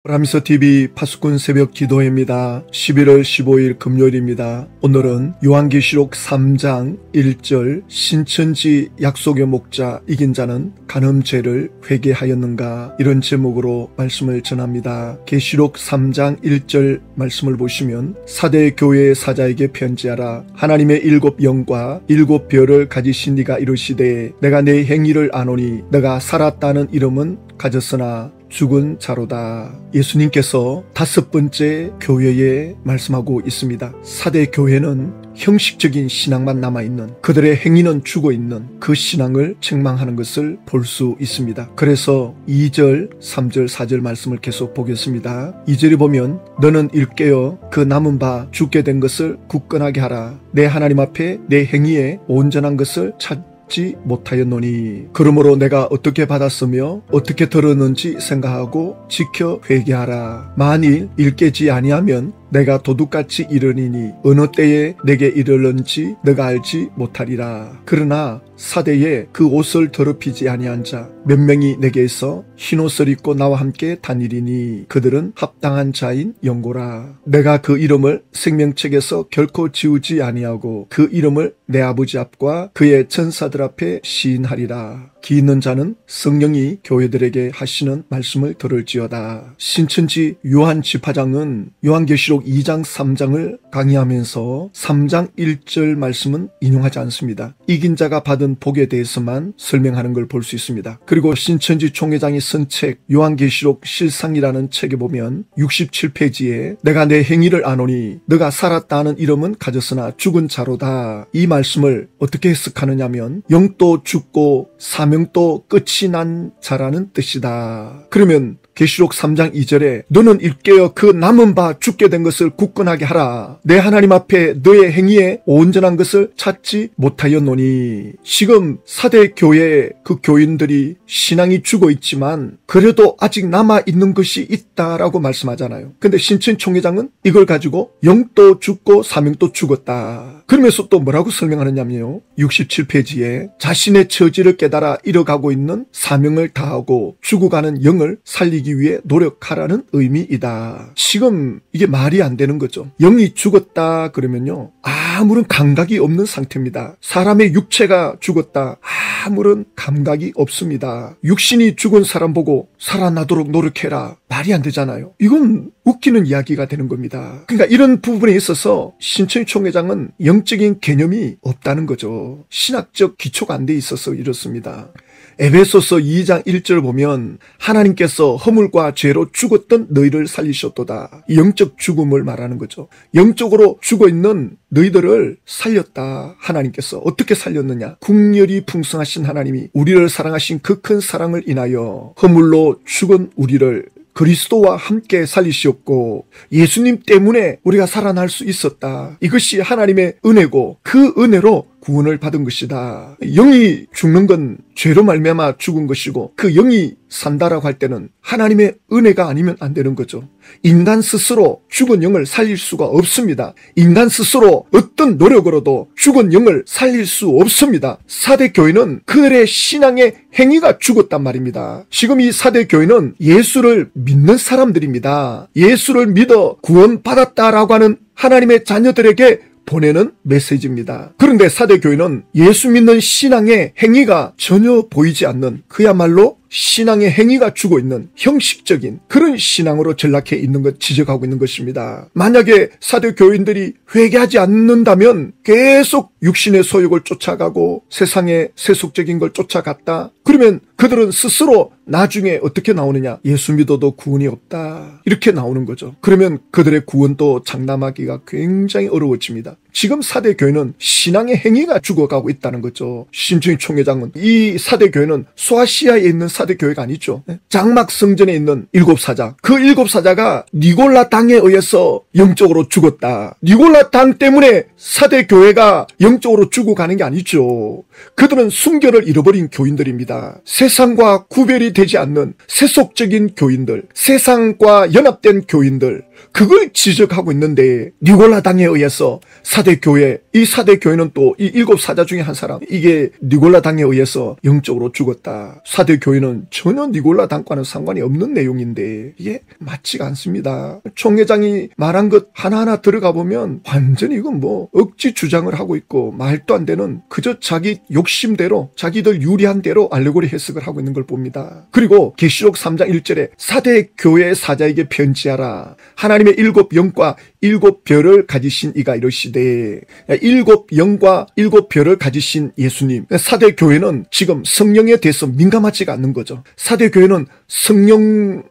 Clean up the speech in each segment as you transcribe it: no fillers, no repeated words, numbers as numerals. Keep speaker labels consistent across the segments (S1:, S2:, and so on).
S1: 보람이서TV 파수꾼 새벽 기도회입니다. 11월 15일 금요일입니다. 오늘은 요한계시록 3장 1절 신천지 약속의 목자 이긴 자는 간음죄를 회개하였는가, 이런 제목으로 말씀을 전합니다. 계시록 3장 1절 말씀을 보시면, 사대 교회의 사자에게 편지하라. 하나님의 7 영과 7 별을 가지신 이가 이르시되, 내가 내 행위를 아노니 내가 살았다는 이름은 가졌으나 죽은 자로다. 예수님께서 5번째 교회에 말씀하고 있습니다. 사대 교회는 형식적인 신앙만 남아있는, 그들의 행위는 죽어있는 그 신앙을 책망하는 것을 볼 수 있습니다. 그래서 2절, 3절, 4절 말씀을 계속 보겠습니다. 2절에 보면, 너는 일깨어 그 남은 바 죽게 된 것을 굳건하게 하라. 내 하나님 앞에 내 행위에 온전한 것을 찾지 못하였노니, 그러므로 내가 어떻게 받았으며 어떻게 들었는지 생각하고 지켜 회개하라. 만일 일깨지 아니하면 내가 도둑같이 이르리니 어느 때에 내게 이르는지 너가 알지 못하리라. 그러나 사대에 그 옷을 더럽히지 아니한 자 몇 명이 내게서 흰옷을 입고 나와 함께 다니리니 그들은 합당한 자인 영고라. 내가 그 이름을 생명책에서 결코 지우지 아니하고 그 이름을 내 아버지 앞과 그의 천사들 앞에 시인하리라. 기 있는 자는 성령이 교회들에게 하시는 말씀을 들을지어다. 신천지 요한 집화장은 요한계시록 2장 3장을 강의하면서 3장 1절 말씀은 인용하지 않습니다. 이긴 자가 받은 복에 대해서만 설명하는 걸 볼 수 있습니다. 그리고 신천지 총회장이 쓴 책 요한계시록 실상이라는 책에 보면 67페이지에 내가 내 행위를 아노니 너가 살았다는 이름은 가졌으나 죽은 자로다. 이 말씀을 어떻게 해석하느냐면, 영도 죽고 사명도 끝이 난 자라는 뜻이다. 그러면 계시록 3장 2절에 너는 일깨어 그 남은 바 죽게 된 것을 굳건하게 하라. 내 하나님 앞에 너의 행위에 온전한 것을 찾지 못하였노니, 지금 사대 교회의 그 교인들이 신앙이 죽어 있지만 그래도 아직 남아있는 것이 있다라고 말씀하잖아요. 근데 신천 총회장은 이걸 가지고 영도 죽고 사명도 죽었다. 그러면서 또 뭐라고 설명하느냐면요, 67페이지에 자신의 처지를 깨달아 이뤄가고 있는 사명을 다하고 죽어가는 영을 살리기 위해 노력하라는 의미이다. 지금 이게 말이 안 되는 거죠. 영이 죽었다 그러면요, 아무런 감각이 없는 상태입니다. 사람의 육체가 죽었다, 아무런 감각이 없습니다. 육신이 죽은 사람 보고 살아나도록 노력해라, 말이 안 되잖아요. 이건 웃기는 이야기가 되는 겁니다. 그러니까 이런 부분에 있어서 신천 총회장은 영적인 개념이 없다는 거죠. 신학적 기초가 안 돼 있어서 이렇습니다. 에베소서 2장 1절 보면, 하나님께서 허물과 죄로 죽었던 너희를 살리셨도다. 영적 죽음을 말하는 거죠. 영적으로 죽어있는 너희들을 살렸다. 하나님께서 어떻게 살렸느냐, 국렬이 풍성하신 하나님이 우리를 사랑하신 그 큰 사랑을 인하여 허물로 죽은 우리를 그리스도와 함께 살리시었고, 예수님 때문에 우리가 살아날 수 있었다. 이것이 하나님의 은혜고 그 은혜로 구원을 받은 것이다. 영이 죽는 건 죄로 말미암아 죽은 것이고, 그 영이 산다라고 할 때는 하나님의 은혜가 아니면 안 되는 거죠. 인간 스스로 죽은 영을 살릴 수가 없습니다. 인간 스스로 어떤 노력으로도 죽은 영을 살릴 수 없습니다. 사대 교회는 그들의 신앙의 행위가 죽었단 말입니다. 지금 이 사대 교회는 예수를 믿는 사람들입니다. 예수를 믿어 구원받았다라고 하는 하나님의 자녀들에게 보내는 메시지입니다. 그런데 사대 교회는 예수 믿는 신앙의 행위가 전혀 보이지 않는, 그야말로 신앙의 행위가 죽어 있는 형식적인 그런 신앙으로 전락해 있는 것, 지적하고 있는 것입니다. 만약에 사대 교인들이 회개하지 않는다면 계속 육신의 소욕을 쫓아가고 세상의 세속적인 걸 쫓아갔다, 그러면 그들은 스스로 나중에 어떻게 나오느냐, 예수 믿어도 구원이 없다, 이렇게 나오는 거죠. 그러면 그들의 구원도 장담하기가 굉장히 어려워집니다. 지금 사대 교회는 신앙의 행위가 죽어가고 있다는 거죠. 신천지 총회장은 이 사대 교회는 소아시아에 있는 사대 교회가 아니죠. 장막 성전에 있는 7 사자, 그 7 사자가 니골라 당에 의해서 영적으로 죽었다. 니골라 당 때문에 사대 교회가 영적으로 죽어가는 게 아니죠. 그들은 순결을 잃어버린 교인들입니다. 세상과 구별이 되지 않는 세속적인 교인들, 세상과 연합된 교인들, 그걸 지적하고 있는데 니골라당에 의해서 사대교회, 이 사대교회는 또 이 7사자 중에 한 사람, 이게 니골라당에 의해서 영적으로 죽었다. 사대교회는 전혀 니골라당과는 상관이 없는 내용인데 이게 맞지가 않습니다. 총회장이 말한 것 하나하나 들어가 보면 완전히 이건 뭐 억지 주장을 하고 있고 말도 안 되는, 그저 자기 욕심대로 자기들 유리한 대로 알레고리 해석을 하고 있는 걸 봅니다. 그리고 계시록 3장 1절에 사대교회 사자에게 편지하라. 하나님의 7영과 7별을 가지신 이가 이러시되, 7영과 7별을 가지신 예수님. 사대교회는 지금 성령에 대해서 민감하지가 않는 거죠. 사대교회는 성령을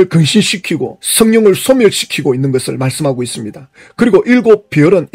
S1: 근신시키고 성령을 소멸시키고 있는 것을 말씀하고 있습니다. 그리고 7별은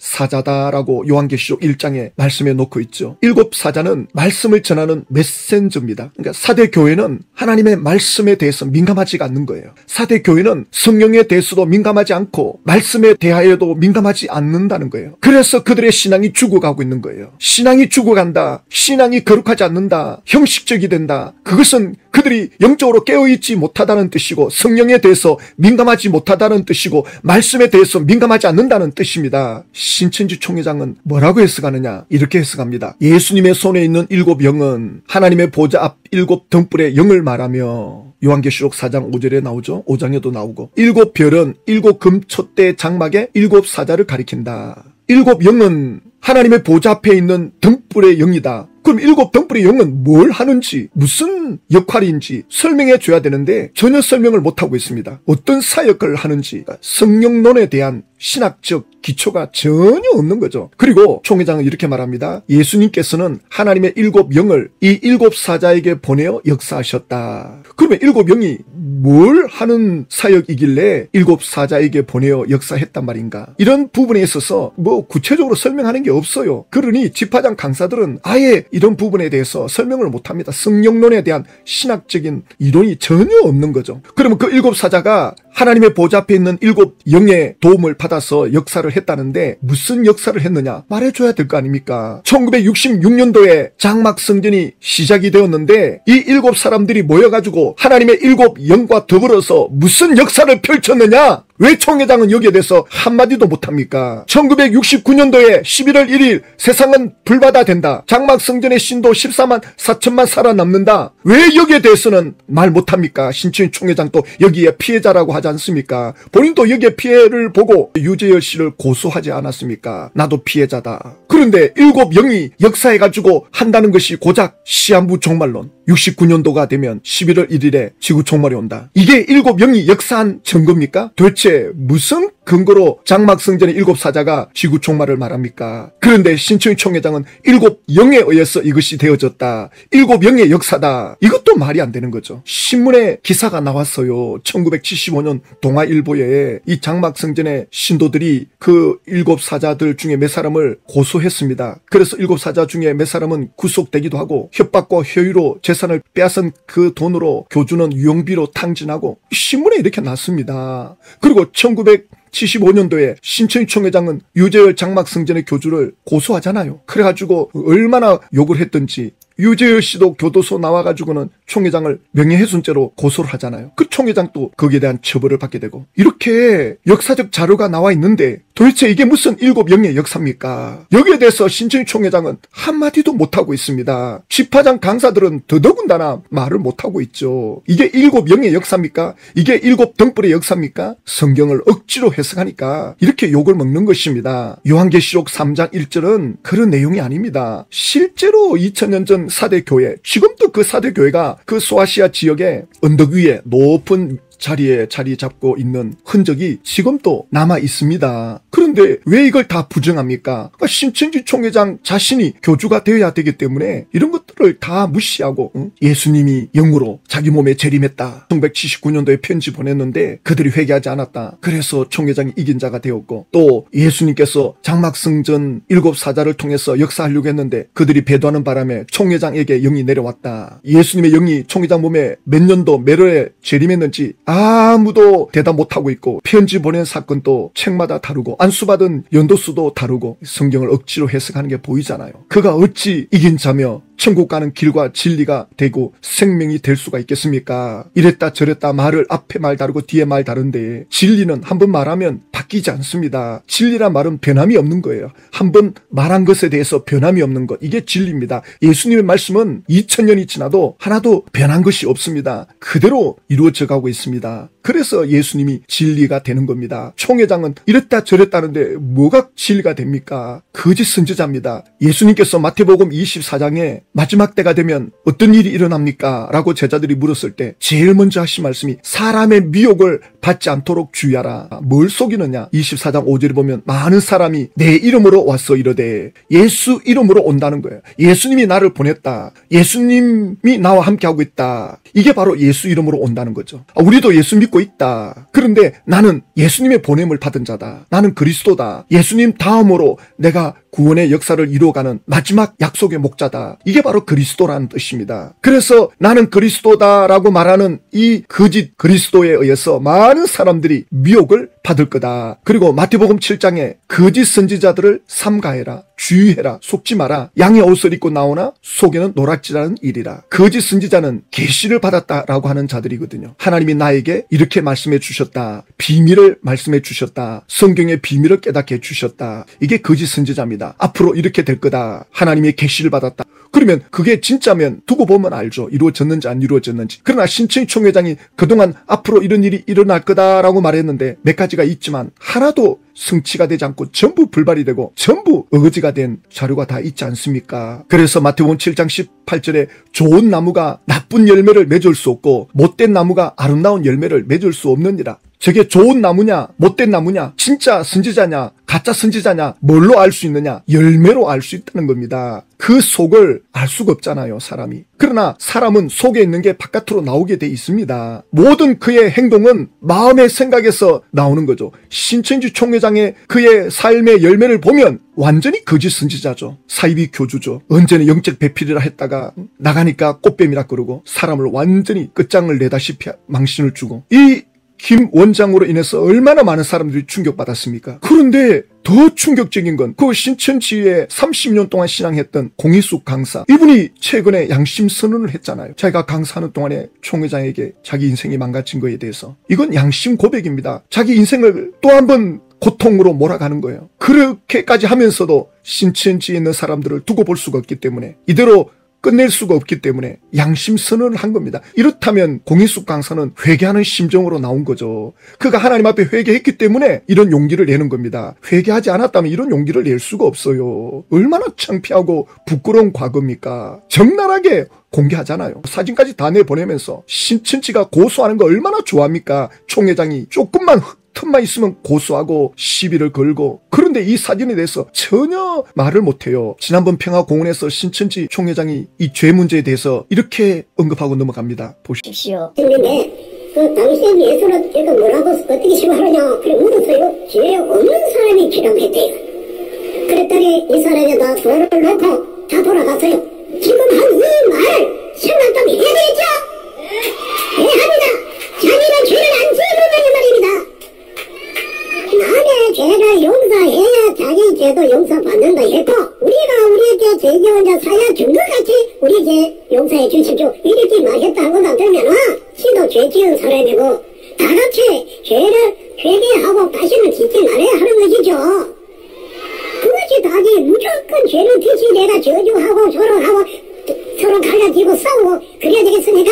S1: 7사자다라고 요한계시록 1장에 말씀해 놓고 있죠. 7사자는 말씀을 전하는 메신저입니다. 그러니까 사대교회는 하나님의 말씀에 대해서 민감하지가 않는 거예요. 사대교회는 성령에 대해서도 민감하지 않고 말씀에 대하여도 민감하지 않는다는 거예요. 그래서 그들의 신앙이 죽어가고 있는 거예요. 신앙이 죽어간다, 신앙이 거룩하지 않는다, 형식적이 된다. 그것은 그들이 영적으로 깨어있지 못하다는 뜻이고 성령에 대해서 민감하지 못하다는 뜻이고 말씀에 대해서 민감하지 않는다는 뜻입니다. 신천지 총회장은 뭐라고 해석하느냐? 이렇게 해석합니다. 예수님의 손에 있는 7영은 하나님의 보좌 앞 7등불의 영을 말하며, 요한계시록 4장 5절에 나오죠. 5장에도 나오고, 7별은 7금촛대 장막의 7사자를 가리킨다. 7영은 하나님의 보좌 앞에 있는 등불의 영이다. 그럼 7등불의 영은 뭘 하는지, 무슨 역할인지 설명해 줘야 되는데 전혀 설명을 못하고 있습니다. 어떤 사역을 하는지, 성령론에 대한 신학적 기초가 전혀 없는 거죠. 그리고 총회장은 이렇게 말합니다. 예수님께서는 하나님의 7영을 이 7사자에게 보내어 역사하셨다. 그러면 7영이 뭘 하는 사역이길래 7사자에게 보내어 역사했단 말인가? 이런 부분에 있어서 뭐 구체적으로 설명하는 게 없어요. 그러니 집화장 강사들은 아예 이런 부분에 대해서 설명을 못합니다. 성령론에 대한 신학적인 이론이 전혀 없는 거죠. 그러면 그 7사자가 하나님의 보좌 앞에 있는 7영의 도움을 받아서 역사를 했다는데 무슨 역사를 했느냐? 말해줘야 될 거 아닙니까? 1966년도에 장막 성전이 시작이 되었는데 이 7사람들이 모여가지고 하나님의 7영과 더불어서 무슨 역사를 펼쳤느냐? 왜 총회장은 여기에 대해서 한마디도 못합니까? 1969년도에 11월 1일 세상은 불바다 된다. 장막 성전의 신도 14만 4천만 살아남는다. 왜 여기에 대해서는 말 못합니까? 신천지 총회장도 여기에 피해자라고 하지 않습니까? 본인도 여기에 피해를 보고 유재열 씨를 고소하지 않았습니까? 나도 피해자다. 그런데 7영이 역사해가지고 한다는 것이 고작 시한부 종말론. 69년도가 되면 11월 1일에 지구 종말이 온다. 이게 7영이 역사한 증거입니까? 도대체 무슨 근거로 장막 성전의 7사자가 지구 종말을 말합니까? 그런데 신천지 총회장은 7영에 의해서 이것이 되어졌다. 7영의 역사다. 이것도 말이 안 되는 거죠. 신문에 기사가 나왔어요. 1975년 동아일보에 이 장막 성전의 신도들이 그 7사자들 중에 몇 사람을 고소했습니다. 그래서 7사자 중에 몇 사람은 구속되기도 하고 협박과 효유로 재산을 빼앗은 그 돈으로 교주는 유용비로 탕진하고 신문에 이렇게 났습니다. 그리고 1975년도에 신천지 총회장은 유재열 장막 성전의 교주를 고소하잖아요. 그래가지고 얼마나 욕을 했던지 유재열 씨도 교도소 나와가지고는 총회장을 명예훼손죄로 고소를 하잖아요. 그 총회장도 거기에 대한 처벌을 받게 되고 이렇게 역사적 자료가 나와 있는데 도대체 이게 무슨 7영의 역사입니까? 여기에 대해서 신천지 총회장은 한마디도 못하고 있습니다. 집화장 강사들은 더더군다나 말을 못하고 있죠. 이게 7영의 역사입니까? 이게 7등불의 역사입니까? 성경을 억지로 해석하니까 이렇게 욕을 먹는 것입니다. 요한계시록 3장 1절은 그런 내용이 아닙니다. 실제로 2000년 전 사대교회, 지금도 그 사대교회가 그 소아시아 지역의 언덕 위에 높은 자리에 자리 잡고 있는 흔적이 지금도 남아 있습니다. 그런데 왜 이걸 다 부정합니까? 그러니까 신천지 총회장 자신이 교주가 되어야 되기 때문에 이런 것들을 다 무시하고 예수님이 영으로 자기 몸에 재림했다. 1979년도에 편지 보냈는데 그들이 회개하지 않았다. 그래서 총회장이 이긴 자가 되었고 또 예수님께서 장막성전 7사자를 통해서 역사하려고 했는데 그들이 배도하는 바람에 총회장에게 영이 내려왔다. 예수님의 영이 총회장 몸에 몇 년도 몇 월에 재림했는지 아무도 대답 못하고 있고 편지 보낸 사건도 책마다 다르고 안수받은 연도수도 다르고 성경을 억지로 해석하는 게 보이잖아요. 그가 어찌 이긴 자며 천국 가는 길과 진리가 되고 생명이 될 수가 있겠습니까? 이랬다 저랬다 말을 앞에 말 다르고 뒤에 말 다른데 진리는 한번 말하면 바뀌지 않습니다. 진리란 말은 변함이 없는 거예요. 한번 말한 것에 대해서 변함이 없는 것, 이게 진리입니다. 예수님의 말씀은 2000년이 지나도 하나도 변한 것이 없습니다. 그대로 이루어져 가고 있습니다. 그래서 예수님이 진리가 되는 겁니다. 총회장은 이랬다 저랬다는데 뭐가 진리가 됩니까? 거짓 선지자입니다. 예수님께서 마태복음 24장에 마지막 때가 되면 어떤 일이 일어납니까? 라고 제자들이 물었을 때 제일 먼저 하신 말씀이 사람의 미혹을 받지 않도록 주의하라. 뭘 속이느냐? 24장 5절에 보면 많은 사람이 내 이름으로 와서 이르되, 예수 이름으로 온다는 거예요. 예수님이 나를 보냈다. 예수님이 나와 함께하고 있다. 이게 바로 예수 이름으로 온다는 거죠. 우리도 예수 믿고 있다. 그런데 나는 예수님의 보냄을 받은 자다. 나는 그리스도다. 예수님 다음으로 내가 구원의 역사를 이루어가는 마지막 약속의 목자다. 이게 바로 그리스도라는 뜻입니다. 그래서 나는 그리스도다라고 말하는 이 거짓 그리스도에 의해서 많은 사람들이 미혹을 받을 거다. 그리고 마태복음 7장에 거짓 선지자들을 삼가해라. 주의해라. 속지 마라. 양의 옷을 입고 나오나 속에는 노략질하는 일이라. 거짓 선지자는 계시를 받았다라고 하는 자들이거든요. 하나님이 나에게 이렇게 말씀해 주셨다. 비밀을 말씀해 주셨다. 성경의 비밀을 깨닫게 해 주셨다. 이게 거짓 선지자입니다. 앞으로 이렇게 될 거다. 하나님의 계시를 받았다. 그러면 그게 진짜면 두고 보면 알죠. 이루어졌는지 안 이루어졌는지. 그러나 신천지 총회장이 그동안 앞으로 이런 일이 일어날 거다라고 말했는데 몇 가지가 있지만 하나도 성취가 되지 않고 전부 불발이 되고 전부 어거지가 된 자료가 다 있지 않습니까? 그래서 마태복음 7장 18절에 좋은 나무가 나쁜 열매를 맺을 수 없고 못된 나무가 아름다운 열매를 맺을 수 없느니라. 저게 좋은 나무냐 못된 나무냐, 진짜 선지자냐 가짜 선지자냐, 뭘로 알 수 있느냐? 열매로 알 수 있다는 겁니다. 그 속을 알 수가 없잖아요, 사람이. 그러나 사람은 속에 있는 게 바깥으로 나오게 돼 있습니다. 모든 그의 행동은 마음의 생각에서 나오는 거죠. 신천지 총회장의 그의 삶의 열매를 보면 완전히 거짓 선지자죠. 사이비 교주죠. 언제는 영적 배필이라 했다가 나가니까 꽃뱀이라 그러고 사람을 완전히 끝장을 내다시피 망신을 주고, 이 김 원장으로 인해서 얼마나 많은 사람들이 충격받았습니까? 그런데 더 충격적인 건 그 신천지에 30년 동안 신앙했던 공희숙 강사, 이분이 최근에 양심 선언을 했잖아요. 자기가 강사하는 동안에 총회장에게 자기 인생이 망가진 거에 대해서. 이건 양심 고백입니다. 자기 인생을 또 한 번 고통으로 몰아가는 거예요. 그렇게까지 하면서도 신천지에 있는 사람들을 두고 볼 수가 없기 때문에, 이대로 끝낼 수가 없기 때문에 양심 선언을 한 겁니다. 이렇다면 공희숙 강사는 회개하는 심정으로 나온 거죠. 그가 하나님 앞에 회개했기 때문에 이런 용기를 내는 겁니다. 회개하지 않았다면 이런 용기를 낼 수가 없어요. 얼마나 창피하고 부끄러운 과거입니까? 적나라하게 공개하잖아요. 사진까지 다 내보내면서 신천지가 고소하는 거 얼마나 좋아합니까? 총회장이 조금만 틈만 있으면 고소하고 시비를 걸고. 그런데 이 사진에 대해서 전혀 말을 못해요. 지난번 평화공원에서 신천지 총회장이 이 죄 문제에 대해서 이렇게 언급하고 넘어갑니다. 보십시오.
S2: 근데 그 당시에 예수는 제가 뭐라고 어떻게 시발하냐 그래 묻었어요. 죄 없는 사람이 기록했대요. 그랬더니 이 사람이 다 손을 놓고 다 돌아갔어요. 지금 한 이 말 생각 좀 해야 되겠죠? 네 합니다. 자기는 죄를 안 지으면 말입니다. 남의 죄를 용서해야 자기 죄도 용서받는다 했고, 우리가 우리에게 죄 지은 자 사야 준 것 같이 우리에게 용서해 주십시오 이렇게 말했다고 나들면은 지도 죄 지은 사람이고 다 같이 죄를 회개하고 다시는 짓지 말아야 하는 것이죠. 그것이 다지 무조건 죄를 지시 내가 저주하고 서로 갈라지고 싸우고 그래야 되겠습니까?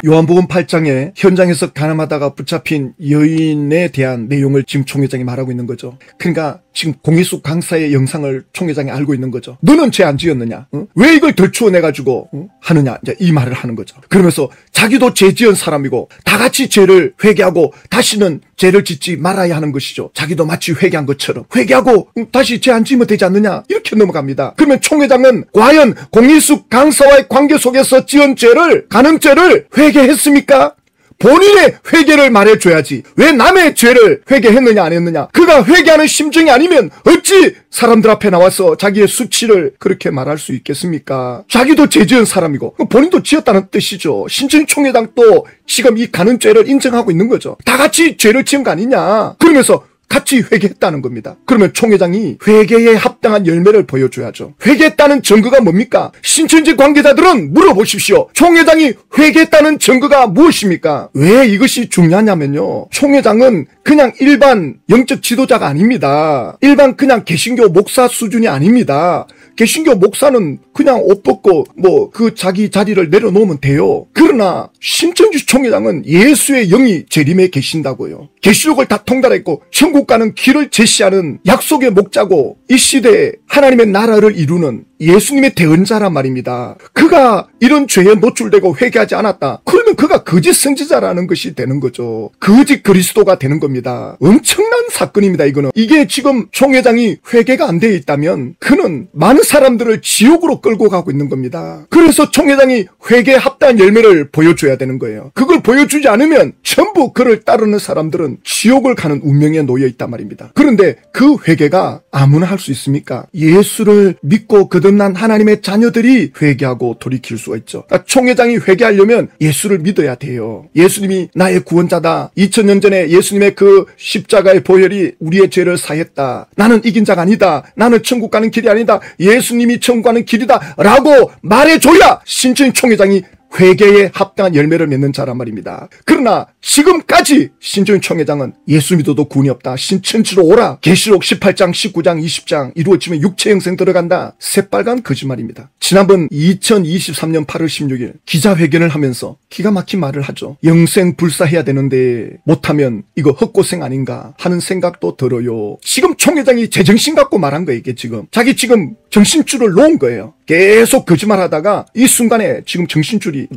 S1: 요한복음 8장에 현장에서 가늠하다가 붙잡힌 여인에 대한 내용을 지금 총회장이 말하고 있는 거죠. 그러니까 지금 공희숙 강사의 영상을 총회장이 알고 있는 거죠. 너는 죄 안 지었느냐? 응? 왜 이걸 덜추어내가지고 하느냐? 이제 이 말을 하는 거죠. 그러면서 자기도 죄 지은 사람이고 다 같이 죄를 회개하고 다시는 죄를 짓지 말아야 하는 것이죠. 자기도 마치 회개한 것처럼 회개하고 다시 죄 안 지으면 되지 않느냐? 이렇게 넘어갑니다. 그러면 총회장은 과연 공희숙 강사와의 관계 속에서 지은 죄를, 간음죄를 회개했습니까? 본인의 회개를 말해줘야지. 왜 남의 죄를 회개했느냐 안 했느냐. 그가 회개하는 심정이 아니면 어찌 사람들 앞에 나와서 자기의 수치를 그렇게 말할 수 있겠습니까? 자기도 죄 지은 사람이고 본인도 지었다는 뜻이죠. 신천지 총회장도 지금 이 간음죄를 인정하고 있는 거죠. 다 같이 죄를 지은 거 아니냐. 그러면서 같이 회개했다는 겁니다. 그러면 총회장이 회개에 합당한 열매를 보여줘야죠. 회개했다는 증거가 뭡니까? 신천지 관계자들은 물어보십시오. 총회장이 회개했다는 증거가 무엇입니까? 왜 이것이 중요하냐면요, 총회장은 그냥 일반 영적 지도자가 아닙니다. 일반 그냥 개신교 목사 수준이 아닙니다. 개신교 목사는 그냥 옷 벗고 그 자기 자리를 내려놓으면 돼요. 그러나 신천지 총회장은 예수의 영이 재림에 계신다고요. 계시록을 다 통달했고 천국 가는 길을 제시하는 약속의 목자고 이 시대에 하나님의 나라를 이루는 예수님의 대언자란 말입니다. 그가 이런 죄에 노출되고 회개하지 않았다. 그러면 그가 거짓 선지자라는 것이 되는 거죠. 거짓 그리스도가 되는 겁니다. 엄청난 사건입니다. 이거는. 이게 지금 총회장이 회개가 안 되어 있다면 그는 많은 사람들을 지옥으로 끌고 가고 있는 겁니다. 그래서 총회장이 회개에 합당한 열매를 보여줘야 되는 거예요. 그걸 보여주지 않으면 전부 그를 따르는 사람들은 지옥을 가는 운명에 놓여 있단 말입니다. 그런데 그 회개가 아무나 할 수 있습니까? 예수를 믿고 거듭난 하나님의 자녀들이 회개하고 돌이킬 수가 있죠. 그러니까 총회장이 회개하려면 예수를 믿어야 돼요. 예수님이 나의 구원자다. 2000년 전에 예수님의 그 십자가의 보혈이 우리의 죄를 사했다. 나는 이긴 자가 아니다. 나는 천국 가는 길이 아니다. 예수님이 천국 가는 길이다 라고 말해줘야 신천지 총회장이 회개에 합당한 열매를 맺는 자란 말입니다. 그러나 지금까지 신천지 총회장은 예수 믿어도 구원이 없다. 신천지로 오라. 계시록 18장, 19장, 20장 이루어지면 육체 형생 들어간다. 새빨간 거짓말입니다. 지난번 2023년 8월 16일 기자회견을 하면서 기가 막힌 말을 하죠. 영생 불사해야 되는데 못하면 이거 헛고생 아닌가 하는 생각도 들어요. 지금 총회장이 제정신 갖고 말한 거예요. 이게 지금 자기 지금 정신줄을 놓은 거예요. 계속 거짓말하다가 이 순간에 지금 정신줄이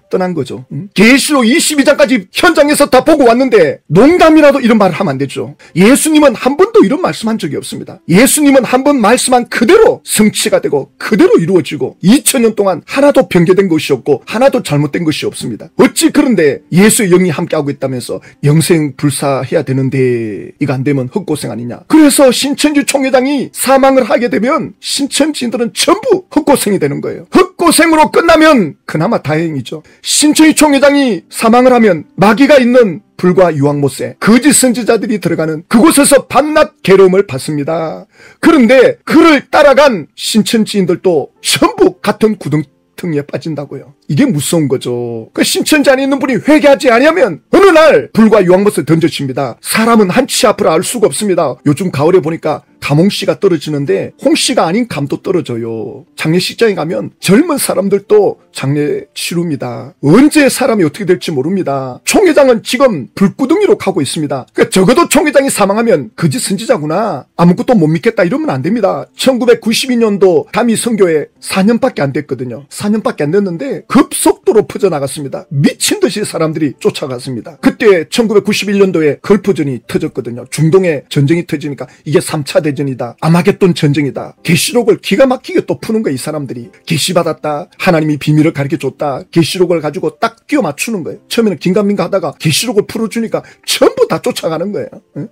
S1: 떠난 거죠. 계시록 22장까지 현장에서 다 보고 왔는데 농담이라도 이런 말을 하면 안 되죠. 예수님은 한 번도 이런 말씀한 적이 없습니다. 예수님은 한 번 말씀한 그대로 성취가 되고 그대로 이루어지고 2000년 동안 하나도 변개된 것이 없고 하나도 잘못된 것이 없습니다. 어찌 그런데 예수의 영이 함께하고 있다면서 영생 불사해야 되는데 이거 안 되면 헛고생 아니냐. 그래서 신천지 총회장이 사망을 하게 되면 신천지인들은 전부 헛고생이 되는 거예요. 헛고생으로 끝나면 그나마 다행이죠. 신천지 총회장이 사망을 하면 마귀가 있는 불과 유황못새 거짓 선지자들이 들어가는 그곳에서 밤낮 괴로움을 받습니다. 그런데 그를 따라간 신천지인들도 전부 같은 구덩텅이에 빠진다고요. 이게 무서운 거죠. 그 신천지 안에 있는 분이 회개하지 아니하면 어느 날 불과 유황못을 던져칩니다. 사람은 한치 앞을 알 수가 없습니다. 요즘 가을에 보니까 감홍씨가 떨어지는데 홍씨가 아닌 감도 떨어져요. 장례식장에 가면 젊은 사람들도 장례 치릅니다. 언제 사람이 어떻게 될지 모릅니다. 총회장은 지금 불구덩이로 가고 있습니다. 그러니까 적어도 총회장이 사망하면 거짓 선지자구나, 아무것도 못 믿겠다 이러면 안 됩니다. 1992년도 담이 선교회 4년밖에 안 됐거든요. 4년밖에 안 됐는데 급속도로 퍼져나갔습니다. 미친 듯이 사람들이 쫓아갔습니다. 그때 1991년도에 걸프전이 터졌거든요. 중동에 전쟁이 터지니까 이게 3차 대전이다, 아마겟돈 전쟁이다. 계시록을 기가 막히게 또 푸는 거예요. 이 사람들이 계시받았다, 하나님이 비밀을 가르쳐줬다, 계시록을 가지고 딱 끼워 맞추는 거예요. 처음에는 긴가민가 하다가 계시록을 풀어주니까 전부 다 쫓아가는 거예요.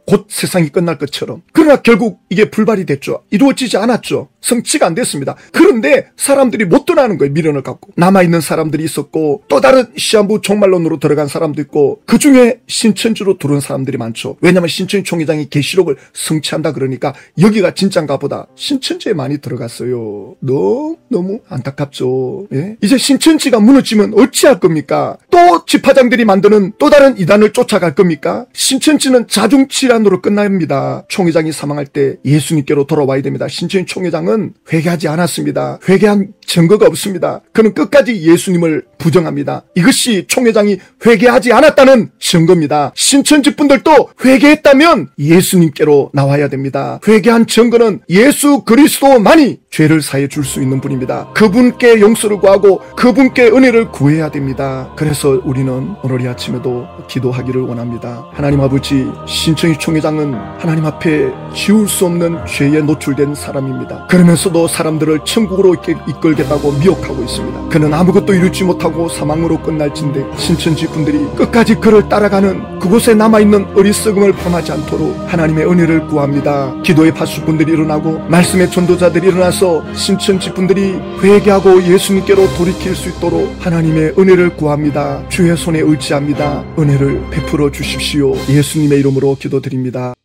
S1: 곧 세상이 끝날 것처럼. 그러나 결국 이게 불발이 됐죠. 이루어지지 않았죠. 성취가 안 됐습니다. 그런데 사람들이 못 떠나는 거예요. 미련을 갖고. 남아있는 사람들이 있었고 또 다른 시한부 종말론으로 들어간 사람도 있고 그중에 신천지로 들어온 사람들이 많죠. 왜냐하면 신천지 총회장이 계시록을 성취한다 그러니까 여기가 진짠가 보다 신천지에 많이 들어갔어요. 너무 안타깝죠. 예? 이제 신천지가 무너지면 어찌할 겁니까? 또 지파장들이 만드는 또 다른 이단을 쫓아갈 겁니까? 신천지는 자중질환으로 끝납니다. 총회장이 사망할 때 예수님께로 돌아와야 됩니다. 신천지 총회장은 회개하지 않았습니다. 회개한 증거가 없습니다. 그는 끝까지 예수님을 부정합니다. 이것이 총회장이 회개하지 않았다는 증거입니다. 신천지 분들도 회개했다면 예수님께로 나와야 됩니다. 회개한 증거는 예수 그리스도만이 죄를 사해 줄 수 있는 분입니다. 그분께 용서를 구하고 그분께 은혜를 구해야 됩니다. 그래서 우리는 오늘 이 아침에도 기도하기를 원합니다. 하나님 아버지, 신천지 총회장은 하나님 앞에 지울 수 없는 죄에 노출된 사람입니다. 그러면서도 사람들을 천국으로 이끌겠다고 미혹하고 있습니다. 그는 아무것도 이루지 못하고 사망으로 끝날진데 신천지 분들이 끝까지 그를 따라가는 그곳에 남아있는 어리석음을 범하지 않도록 하나님의 은혜를 구합니다. 기도의 파수꾼들이 일어나고 말씀의 전도자들이 일어나서 신천지 분들이 회개하고 예수님께로 돌이킬 수 있도록 하나님의 은혜를 구합니다. 주의 손에 의지합니다. 은혜를 베풀어 주십시오. 예수님의 이름으로 기도드립니다.